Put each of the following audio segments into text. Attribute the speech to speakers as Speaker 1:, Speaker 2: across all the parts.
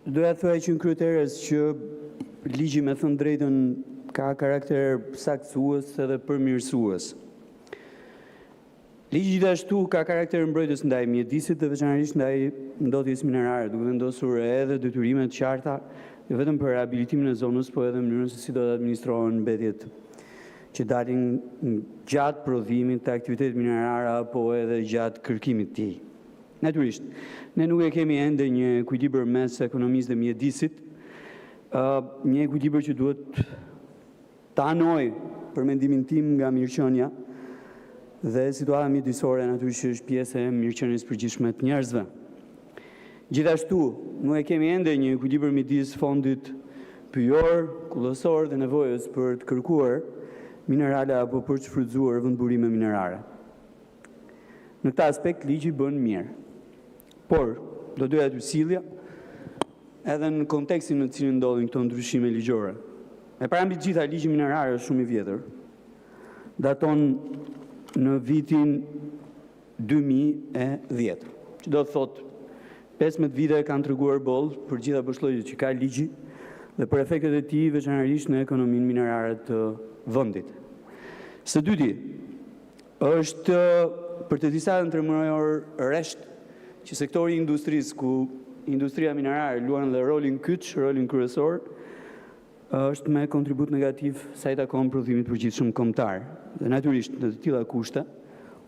Speaker 1: Doja të thuaj që në kryeterës që ligji me thënë drejtën ka karakter saktësues edhe përmirësues. Ligji gjithashtu ka karakter mbrojtës ndaj mjedisit dhe veçanërisht ndaj ndotjes minerare, duke vendosur edhe detyrime të qarta jo vetëm për rehabilitimin e zonës, po edhe mënyrën se si do të administrohen mbetjet që dalin gjatë prodhimit të aktivitetit minerar apo edhe gjatë kërkimit të tij. Natyrisht, ne nuk e kemi ende një ekuilibër mes ekonomisë dhe mjedisit, një ekuilibër që duhet të anoj për mendimin tim nga mirëqenia dhe situata mjedisore natyrisht është pjesë e mirëqenies përgjithshme të njerëzve. Gjithashtu, nuk e kemi ende një ekuilibër midis fondit pyjor, kullësor dhe nevojës për të kërkuar minerale apo për të shfrytzuar vendburime minerare. Në këtë aspekt ligji bën mirë. Por, do doja të sjellja edhe në kontekstin në të cilin ndodhin këto ndryshime ligjore. E para mbi të gjitha, ligji minerar është shumë i vjetër. Daton në vitin 2010. Që do të thotë 15 vite kanë treguar boll për gjitha përshllojtjet që ka ligji dhe për efektet e tij veçanërisht në ekonominë minerare të vendit. Së dyti, është për të disa ndërmëror rresht që sektori i industrisë, ku industria minerare luan dhe rolin kyç, rolin kryesor, është me kontribut negativ sa i takon prodhimit përgjithshëm kombëtar. Dhe natyrisht në të tilla kushte,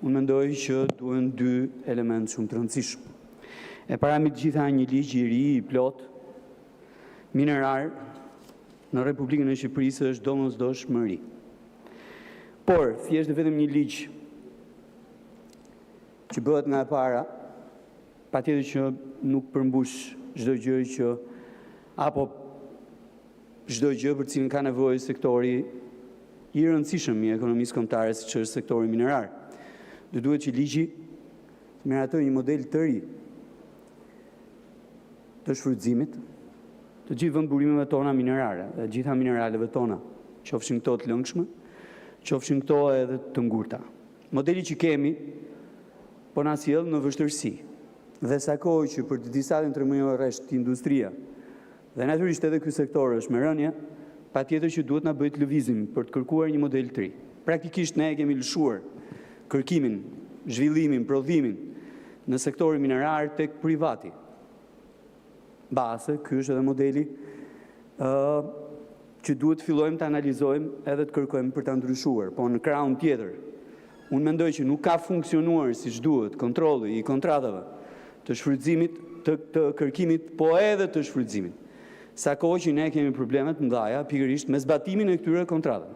Speaker 1: unë mendoj që duhen dy elementë shumë të rëndësishëm. E para mbi të gjitha një ligj i ri, i plot, minerar në Republikën e Shqipërisë është domosdoshmëri. Por, thjesht vetëm një ligj që bëhet nga e para, patjetër që nuk përmbush çdo gjë që apo çdo gjë për cilën ka nevojë sektori i rëndësishëm i ekonomisë kombëtare siç është sektori minerar. Dhe duhet që ligji të miratojë një model të ri të shfrytëzimit të gjithë vendburimeve tona minerare, dhe gjitha mineraleve tona, qofshin këto të lëngshme, qofshin këto edhe të ngurta. Modeli që kemi po na sjell në vështirësi. Dhe sa kohë që për të disa ndërmjetëor rresht industria dhe natyrisht edhe ky sektor është me rënje, patjetër që duhet na bëjë të lëvizim për të kërkuar një model të ri. Praktikisht ne kemi lëshuar kërkimin, zhvillimin, prodhimin në sektorin minerar tek privati. Base, ky është edhe modeli që duhet të fillojmë të analizojmë edhe të kërkojmë për ta ndryshuar, po në krahun tjetër. Unë mendoj që nuk ka funksionuar siç duhet kontrolli i kontratave të shfrytëzimit, të kërkimit, po edhe të shfrytëzimit. Sa kohë që ne kemi problemet mëdha pikërisht me zbatimin e këtyre kontratave.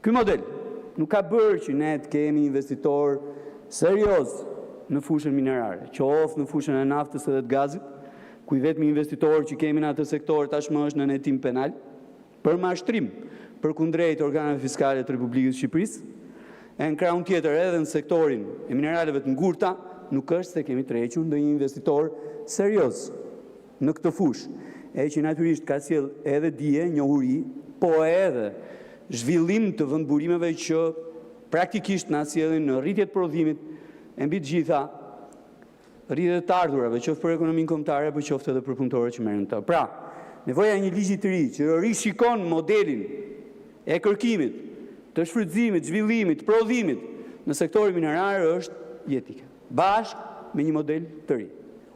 Speaker 1: Ky model nuk ka bërë që ne të kemi investitor serioz në fushën minerare, qoftë në fushën e naftës edhe të gazit, ku i vetmi investitor që kemi në atë sektor tashmë është në hetim penal, për mashtrim përkundrejt organeve fiskale të Republikës së Shqipërisë, e në krahun tjetër edhe në sektorin e mineraleve të ngurta, nuk është se kemi tërhequr ndonjë investitor serioz në këtë fushë, e që natyrisht ka sjell edhe dije, njohuri, po edhe zhvillim të vendburimeve që praktikisht na sjellin në rritje të prodhimit, e mbi të gjitha rritje të ardhurave, qoftë për ekonominë kombëtare, apo qoftë edhe për punëtorët që merren këto. Pra, nevoja e një ligji të ri që rishikon modelin e kërkimit, të shfrytëzimit, zhvillimit, prodhimit në sektorin minerar është jetike, bashkë me një model të ri.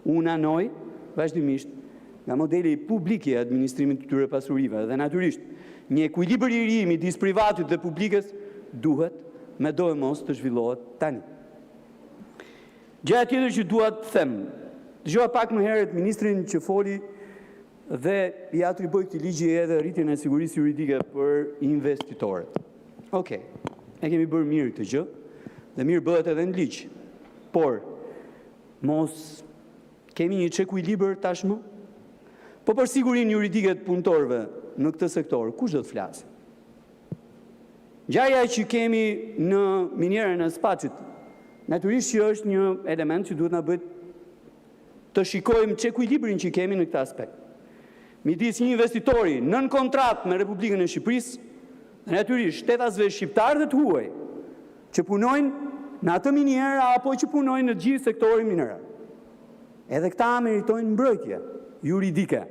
Speaker 1: Unë anoj vazhdimisht nga modeli publik i administrimit të këtyre pasurive dhe natyrisht një ekuilibër i ri midis privatit dhe publikës duhet me do e mos të zhvillohet tani. Gjëja tjetër që dua të them, dëgjova pak më herët ministrin që foli dhe i atriboi këtij ligji edhe rritjen e sigurisë juridike për investitorët. Okej, ne kemi bërë mirë këtë gjë dhe mirë bëhet edhe në ligj. Por mos kemi një ekuilibër tashmë? Po për sigurinë juridike të punëtorëve në këtë sektor, kush do të flasë? Ngjarja që kemi në minierën e Spaçit, natyrisht që është një element që duhet na bëjë të shikojmë ekuilibrin që kemi në këtë aspekt. Midis një investitori nën kontratë me Republikën e Shqipërisë, dhe natyrisht shtetasve shqiptarë dhe të huaj që punojnë në atë minierë apo që punojnë në gjithë sektorin minerar. Edhe këta meritojnë mbrojtje juridike.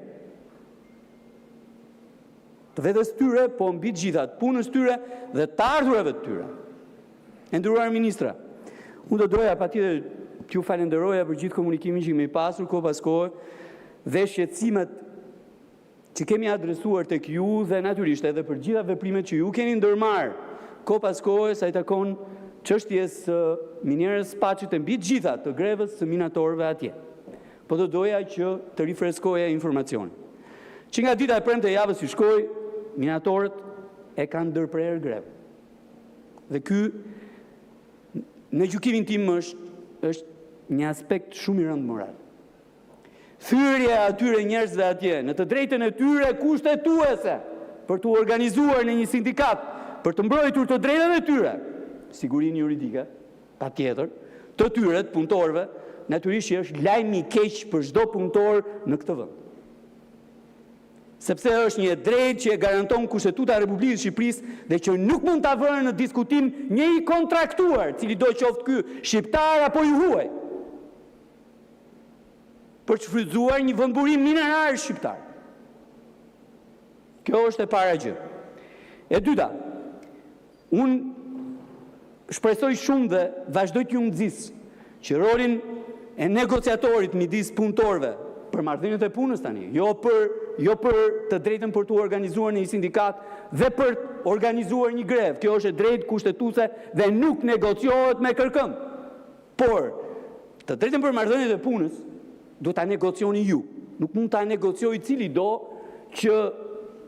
Speaker 1: të vetes tyre, po mbi të gjitha të punës tyre dhe të ardhurave të tyre. E nderuar ministra, unë do doja patjetër t'ju falenderoja për gjithë komunikimin që kemi pasur kohë pas kohe dhe shqetësimet që kemi adresuar tek ju dhe natyrisht edhe për gjitha veprimet që ju keni ndërmarrë kohë pas kohe sa i takon çështjes minierës Spaçit e mbi të gjitha të grevës së minatorëve atje. Po do doja që të rifreskoja informacion. Që nga dita e premte e javës që shkoi, minatorët e kanë ndërprerë grevë. Dhe ky në gjykimin tim është një aspekt shumë i rëndë moral. Thyrja e atyre njerëzve atje në të drejtën e tyre kushtetuese për të organizuar në një sindikat, për të mbrojtur të drejtat e tyre, sigurinë juridike, patjetër, të tyre, të punëtorëve, natyrisht që është lajm i keq për çdo punëtor në këtë vend. Sepse është një drejt që e garanton Kushtetuta e Republikës së Shqipërisë dhe që nuk mund ta vërë në diskutim një i kontraktuar, cili do qoftë ky shqiptar apo i huaj, për të shfrytzuar një vendburim minerar shqiptar. Kjo është e para gjë. E dyta, unë shpresoj shumë dhe vazhdoj t'ju nxis që rolin e negociatorit midis punëtorëve për marrëdhëniet e punës tani, jo për të drejtën për të organizuar një sindikat dhe për të organizuar një grevë. Kjo është e drejtë kushtetuese dhe nuk negociohet me kërkëm. Por të drejtën për marrëdhëniet e punës do ta negocioni ju. Nuk mund ta negociojë cili do që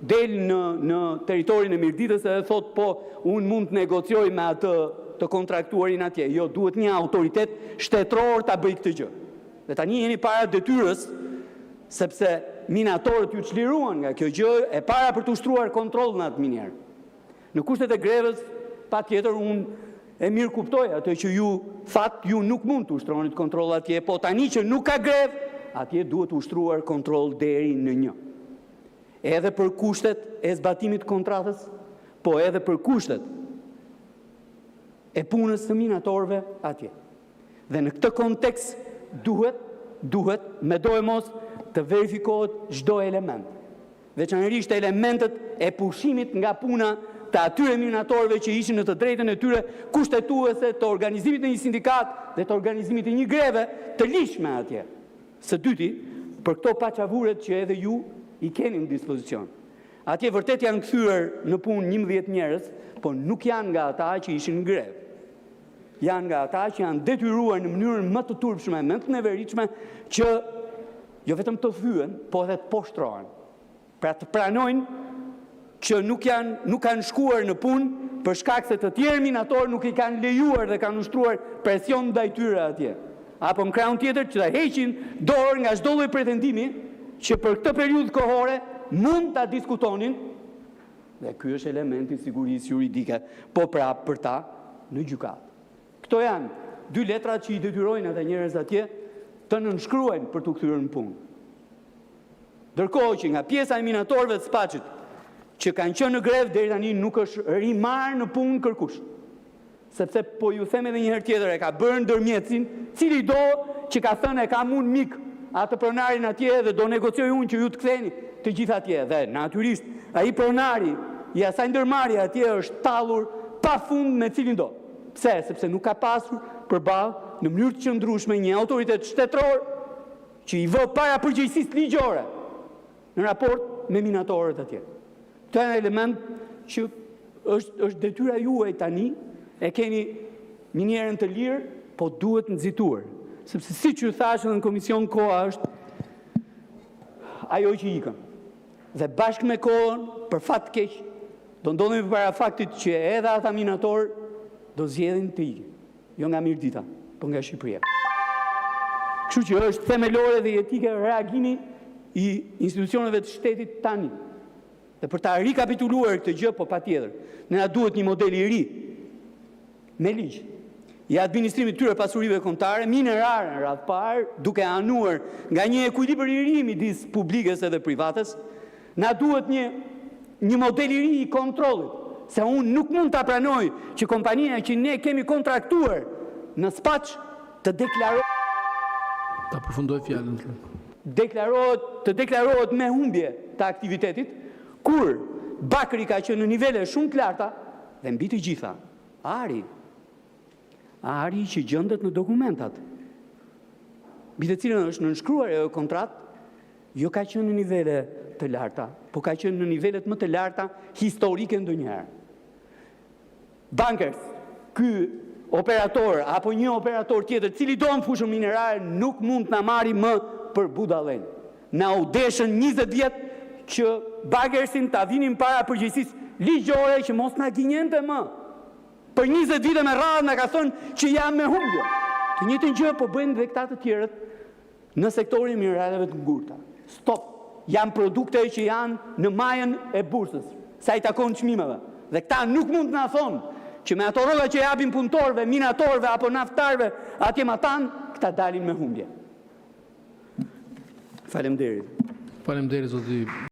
Speaker 1: del në territorin e Mirditës dhe thot po unë mund të negocioj me atë të kontraktuarin atje. Jo, duhet një autoritet shtetëror ta bëjë këtë gjë. Dhe tani jeni para detyrës, sepse minatorët ju çliruan nga kjo gjë e para për të ushtruar kontroll në atë minier. Në kushtet e grevës, patjetër unë e mirë kuptoj atë që ju ju nuk mund të ushtroni kontroll atje, po tani që nuk ka grevë, atje duhet ushtruar kontroll deri në 1. Edhe për kushtet e zbatimit të kontratës, po edhe për kushtet e punës së minatorëve atje. Dhe në këtë kontekst duhet me do e mos të verifikohet çdo element. Veçanërisht elementet e pushimit nga puna të atyre minatorëve që ishin në të drejtën e tyre kushtetuese të organizimit në një sindikat dhe të organizimit të një greve të lishme atje. Së dyti, për këto paçavuret që edhe ju i keni në dispozicion. Atje vërtet janë kthyer në punë 11 njerëz, po nuk janë nga ata që ishin në grevë. Janë nga ata që janë detyruar në mënyrën më të turpshme, më të neveritshme që jo vetëm të thyen, po edhe të poshtrohen. Pra të pranojnë që nuk kanë shkuar në punë për shkak se të tjerë minatorë nuk i kanë lejuar dhe kanë ushtruar presion ndaj tyre atje. Apo në krahun tjetër që ta heqin dorë nga çdo lloj pretendimi që për këtë periudhë kohore mund ta diskutonin, dhe ky është elementi i sigurisë juridike, po pra për ta në gjykatë. Këto janë 2 letrat që i detyrojnë ata njerëz atje të nënshkruajnë për të kthyer në punë. Ndërkohë që nga pjesa e minatorëve të Spaçit që kanë qenë në grevë deri tani nuk është rimarrë në punë kërkush. Sepse po ju them edhe një herë tjetër, e ka bërë ndërmjetësin, cili do që ka thënë e kam unë mik atë pronarin atje dhe do negocioj unë që ju të ktheni të gjithë atje. Dhe natyrisht ai pronari i asaj ndërmarrje atje është tallur pafund me cilin do. Pse? Sepse nuk ka pasur përballë në mënyrë të qëndrueshme një autoritet shtetëror që i vë para përgjegjësisë ligjore në raport me minatorët atje. Këtë janë element që është detyra juaj tani, e keni minierën të lirë, po duhet nxituar. Sepse siç ju thash në komision, koha është ajo që ikën. Dhe bashkë me kohën, për fat të keq, do ndodhemi para faktit që edhe ata minatorë do zgjedhin të ikin. Jo nga Mirdita, po nga Shqipëria. Kështu që është themelore dhe etike reagimi i institucioneve të shtetit tani. Dhe për ta rikapituluar këtë gjë, po patjetër, ne na duhet një model i ri me ligj i administrimit tyre pasurive kombëtare, minerare në radhë parë, duke anuar nga një ekuilibër i ri midis publikes edhe privates. Na duhet një model i ri i kontrollit, se unë nuk mund ta pranoj që kompania që ne kemi kontraktuar në Spaç të deklarohet
Speaker 2: ta përfundoj fjalën.
Speaker 1: Të deklarohet me humbje të aktivitetit, kur Bakri ka qenë në nivele shumë të larta dhe mbi të gjitha, ari që gjendet në dokumentat, mbi të cilën është nënshkruar ajo kontratë, jo ka qenë në nivele të larta, po ka qenë në nivelet më të larta historike ndonjëherë. Bankers, ky operator apo një operator tjetër, cili do në fushën minerale, nuk mund të na marri më për budallën. Na u deshën 20 vjet që Bankersin ta vinin para përgjegjësisë ligjore që mos na gënjente më. Për 20 vite me radhë na ka thënë që jam me humbje. Të njëjtën gjë po bëjnë dhe këta të tjerët në sektorin e mineraleve të ngurta. Stop. Janë produkte që janë në majën e bursës, sa i takon çmimeve. Dhe këta nuk mund të na thonë që me ato rroga që japin punëtorëve, minatorëve apo naftarëve, atje matan, këta dalin me humbje. Faleminderit.
Speaker 2: Faleminderit zoti